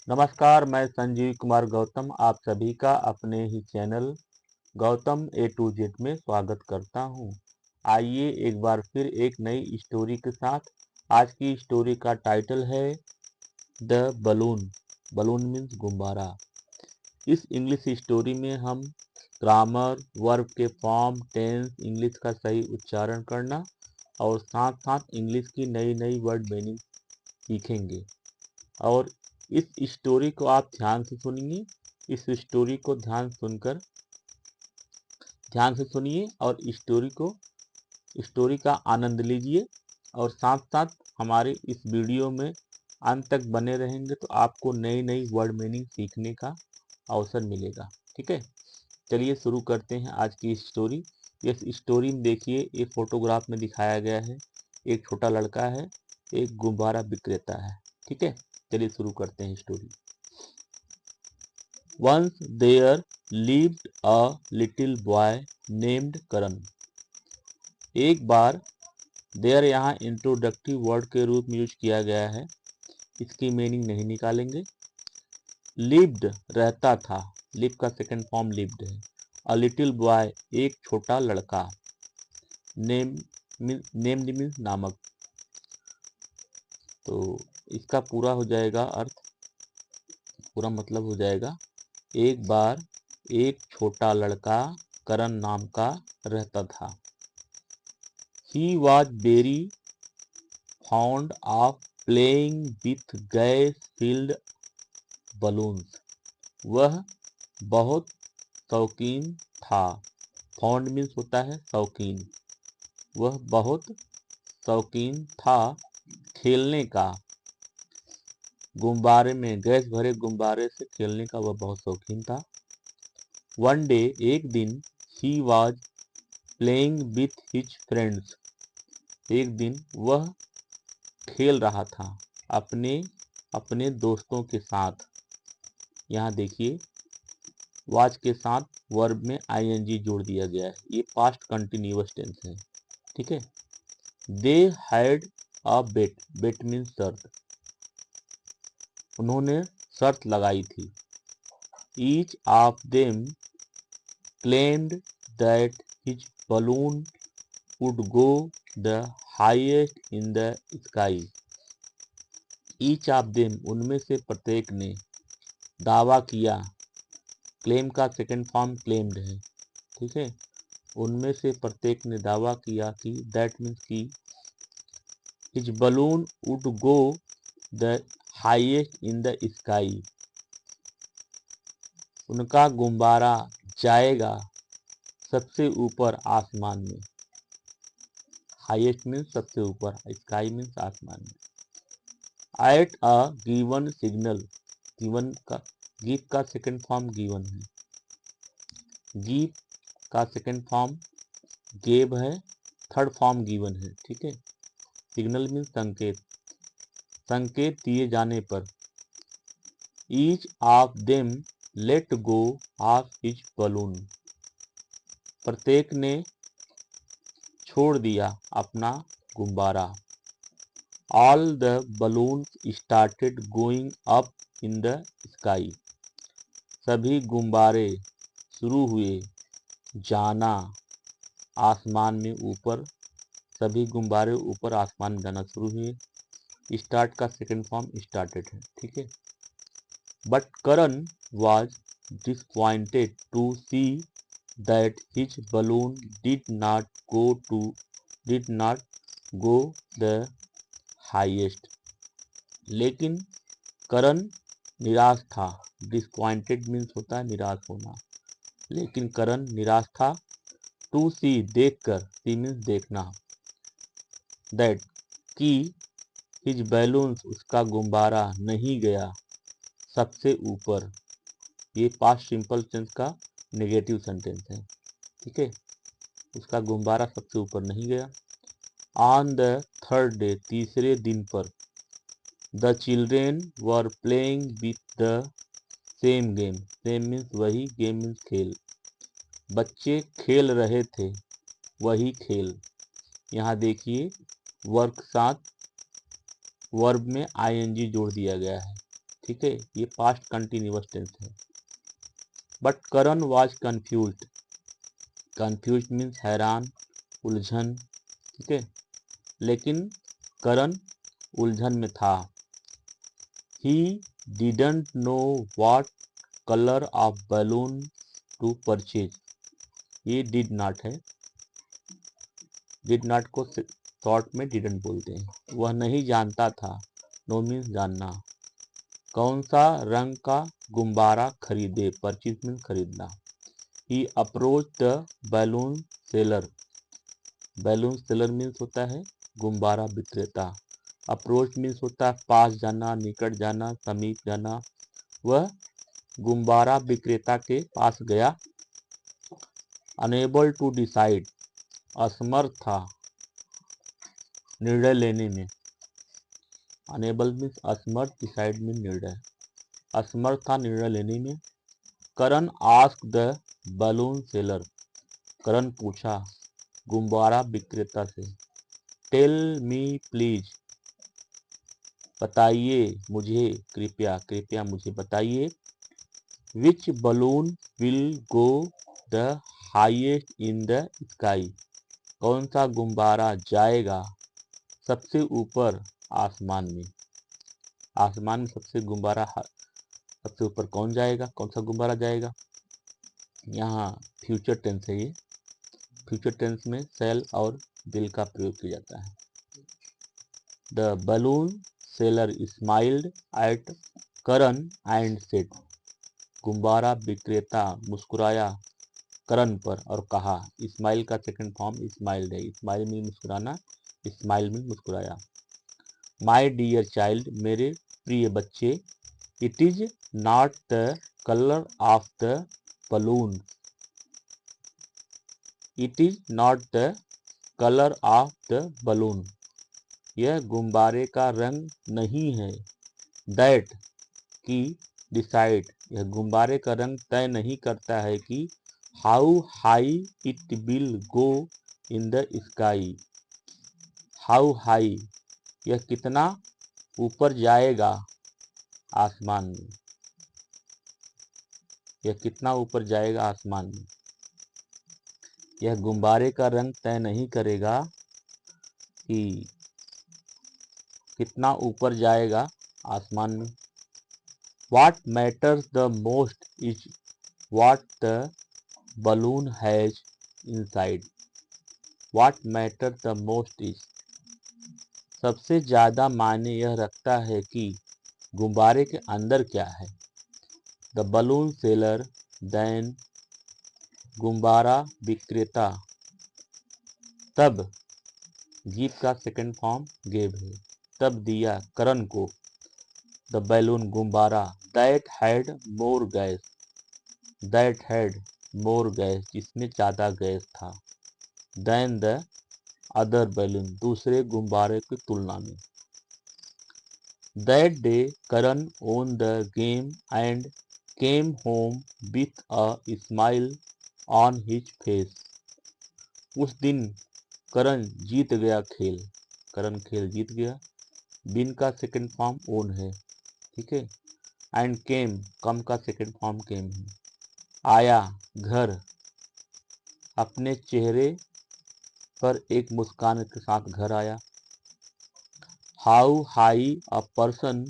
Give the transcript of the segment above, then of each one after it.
नमस्कार, मैं संजीव कुमार गौतम आप सभी का अपने ही channel Gautam A to Z में स्वागत करता हूं। आइए एक बार फिर एक नई स्टोरी के साथ। आज की स्टोरी का टाइटल है द बलून। बलून मीन्स गुब्बारा। इस इंग्लिश स्टोरी में हम ग्रामर, वर्ब के फॉर्म, टेंस, इंग्लिश का सही उच्चारण करना और साथ साथ इंग्लिश की नई नई वर्ड मीनिंग सीखेंगे। और इस स्टोरी को आप ध्यान से सुनिए। इस स्टोरी को ध्यान से सुनिए और स्टोरी का आनंद लीजिए। और साथ साथ हमारे इस वीडियो में अंत तक बने रहेंगे तो आपको नई नई वर्ड मीनिंग सीखने का अवसर मिलेगा। ठीक है, चलिए शुरू करते हैं आज की स्टोरी। इस स्टोरी में देखिए, ये फोटोग्राफ में दिखाया गया है, एक छोटा लड़का है, एक गुब्बारा विक्रेता है। ठीक है, चलिए शुरू करते हैं story. Once there lived a little boy named Karan। एक बार देयर यहाँ इंट्रोडक्टिव वर्ड के रूप में यूज किया गया है, इसकी मीनिंग नहीं निकालेंगे। लिव्ड रहता था, लिव का सेकंड फॉर्म लिव्ड है। अ लिटिल बॉय एक छोटा लड़का। नेम नेम्ड मीन्स नामक। तो इसका पूरा हो जाएगा अर्थ, पूरा मतलब हो जाएगा, एक बार एक छोटा लड़का करण नाम का रहता था। He was very fond of playing with gas-filled balloons। वह बहुत शौकीन था। फॉन्ड मीन्स होता है शौकीन। वह बहुत शौकीन था खेलने का। गुब्बारे में, गैस भरे गुब्बारे से खेलने का वह बहुत शौकीन था। वन डे एक दिन, he was playing with his friends। एक दिन वह खेल रहा था अपने दोस्तों के साथ। यहाँ देखिए, वाच के साथ वर्ब में आईएनजी जोड़ दिया गया है, ये पास्ट कंटिन्यूअस टेंस है। ठीक है, they had a bat. Bat means शर्त। उन्होंने शर्त लगाई थी। Each of them claimed that his balloon would go the highest in the sky। Each of them उनमें से प्रत्येक ने दावा किया। क्लेम का सेकंड फॉर्म क्लेम्ड है। ठीक है, उनमें से प्रत्येक ने दावा किया कि दैट मीन्स की his balloon would go the highest in the sky. उनका गुब्बारा जाएगा सबसे ऊपर आसमान में। हाईएस्ट मीन्स सबसे ऊपर, स्काई मीन्स आसमान में। At a given signal. Give का सेकंड फॉर्म गिवन है। गिव का सेकंड फॉर्म गेव है, थर्ड फॉर्म गिवन है। ठीक है, सिग्नल मीन्स संकेत। संकेत दिए जाने पर each of them let go of his balloon. प्रत्येक ने छोड़ दिया अपना गुब्बारा। All the balloons started going up in the sky. सभी गुब्बारे शुरू हुए जाना आसमान में ऊपर। सभी गुब्बारे ऊपर आसमान में जाना शुरू हुए। स्टार्ट का सेकंड फॉर्म स्टार्टेड है। ठीक है, but Karan was disappointed to see that his balloon did not go the highest। लेकिन करण निराश था। डिसपॉइंटेड मीन्स होता है निराश होना। लेकिन करण निराश था। टू सी देखकर, सी मीन्स देखना, दैट कि हिज बैलून्स उसका गुब्बारा नहीं गया सबसे ऊपर। ये पास्ट सिंपल टेंस का नेगेटिव सेंटेंस है। ठीक है, उसका गुब्बारा सबसे ऊपर नहीं गया। ऑन द थर्ड डे, तीसरे दिन पर, the children were playing with the same game. Same means वही, गेम मीन्स खेल। बच्चे खेल रहे थे वही खेल। यहाँ देखिए, वर्ब के साथ वर्ब में आईएनजी जोड़ दिया गया है। ठीक है, ये पास्ट कंटिन्यूअस टेंस है। But Karan was confused, confused means हैरान, उलझन, ठीक है, लेकिन करण उलझन में था। He didn't know what colour of balloon to purchase, ये डिड नॉट है, डिड नॉट को शॉर्ट में डिडंट बोलते हैं। वह नहीं जानता था, नो मीन्स जानना। कौन सा रंग का गुब्बारा खरीदे, परचेज मीन्स खरीदना। He approach the balloon seller, balloon seller means होता है गुब्बारा विक्रेता। अप्रोच मीन्स होता है पास जाना, निकट जाना, समीप जाना। वह गुब्बारा विक्रेता के पास गया। अनेबल टू डिसाइड, असमर्थ था निर्णय लेने में। अनेबल मीन्स असमर्थ, डिसाइड मीन्स निर्णय, असमर्थ था निर्णय लेने में। करण आस्क द बैलून सेलर, करण पूछा गुब्बारा विक्रेता से। टेल मी प्लीज, बताइए मुझे, कृपया, कृपया मुझे बताइए। Which balloon will go the highest in the sky, कौन सा गुब्बारा जाएगा सबसे ऊपर आसमान में। आसमान में सबसे गुब्बारा सबसे ऊपर कौन जाएगा, कौन सा गुब्बारा जाएगा। यहाँ फ्यूचर टेंस है ये, फ्यूचर टेंस में सेल और विल का प्रयोग किया जाता है। The balloon seller smiled at Karan and said, गुब्बारा विक्रेता मुस्कुराया करण पर और कहा। स्माइल का सेकंड फॉर्म स्माइल्ड है, स्माइल में मुस्कुराना, स्माइल में मुस्कुराया। माय डियर चाइल्ड, मेरे प्रिय बच्चे। It is not the colour of the balloon, it is not the colour of the balloon, यह गुब्बारे का रंग नहीं है। दैट की डिसाइड, यह गुब्बारे का रंग तय नहीं करता है कि how high it will go in the sky. How high, यह कितना ऊपर जाएगा आसमान में, यह कितना ऊपर जाएगा आसमान में। यह गुब्बारे का रंग तय नहीं करेगा कि कितना ऊपर जाएगा आसमान में। What matters the most is what the balloon has inside. What matters the most is, सबसे ज़्यादा मायने यह रखता है कि गुब्बारे के अंदर क्या है। द बलून सेलर देन, गुब्बारा विक्रेता, तब, गिव का सेकंड फॉर्म गेव है, तब दिया करण को। द बैलून गुब्बारा, that had more gas, that had more gas, जिसमें ज़्यादा गैस था। देन द अदर बैलून, दूसरे गुब्बारे की तुलना में। That day Karan own the game and came home with a smile on his face. उस दिन करण जीत गया खेल, करण खेल जीत गया। बिन का सेकंड फॉर्म ओन है, ठीक है। एंड केम, कम का सेकंड फॉर्म केम है। आया घर, अपने चेहरे पर एक मुस्कान के साथ घर आया। How high a person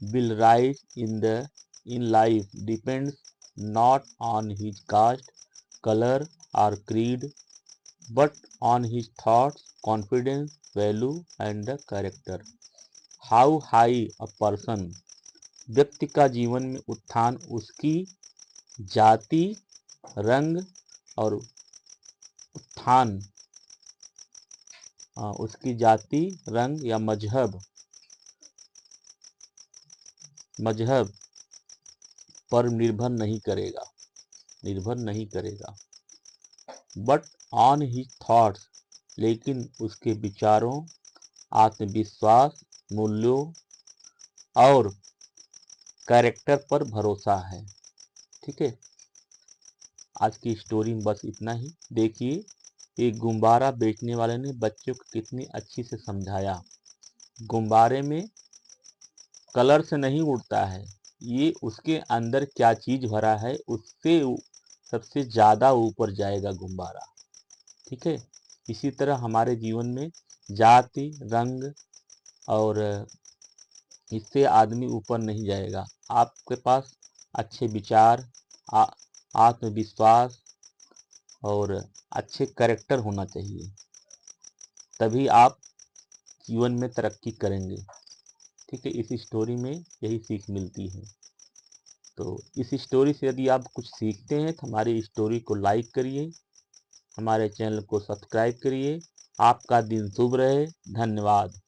will rise in life depends not on his caste, colour और creed, but on his thoughts, confidence, value and the character. How high a person, व्यक्ति का जीवन में उत्थान उसकी जाति, रंग और उत्थान उसकी जाति, रंग या मजहब पर निर्भर नहीं करेगा, निर्भर नहीं करेगा। बट ऑन हिज थॉट्स, लेकिन उसके विचारों, आत्मविश्वास, मूल्यों और कैरेक्टर पर भरोसा है, ठीक है। आज की स्टोरी में बस इतना ही। देखिए एक गुब्बारा बेचने वाले ने बच्चों को कितनी अच्छी से समझाया। गुब्बारे में कलर से नहीं उड़ता है, ये उसके अंदर क्या चीज भरा है उससे सबसे ज्यादा ऊपर जाएगा गुब्बारा। ठीक है। इसी तरह हमारे जीवन में जाति, रंग और इससे आदमी ऊपर नहीं जाएगा। आपके पास अच्छे विचार, आत्मविश्वास और अच्छे कैरेक्टर होना चाहिए, तभी आप जीवन में तरक्की करेंगे। ठीक है। इस स्टोरी में यही सीख मिलती है। तो इस स्टोरी से यदि आप कुछ सीखते हैं तो हमारी स्टोरी को लाइक करिए, हमारे चैनल को सब्सक्राइब करिए। आपका दिन शुभ रहे। धन्यवाद।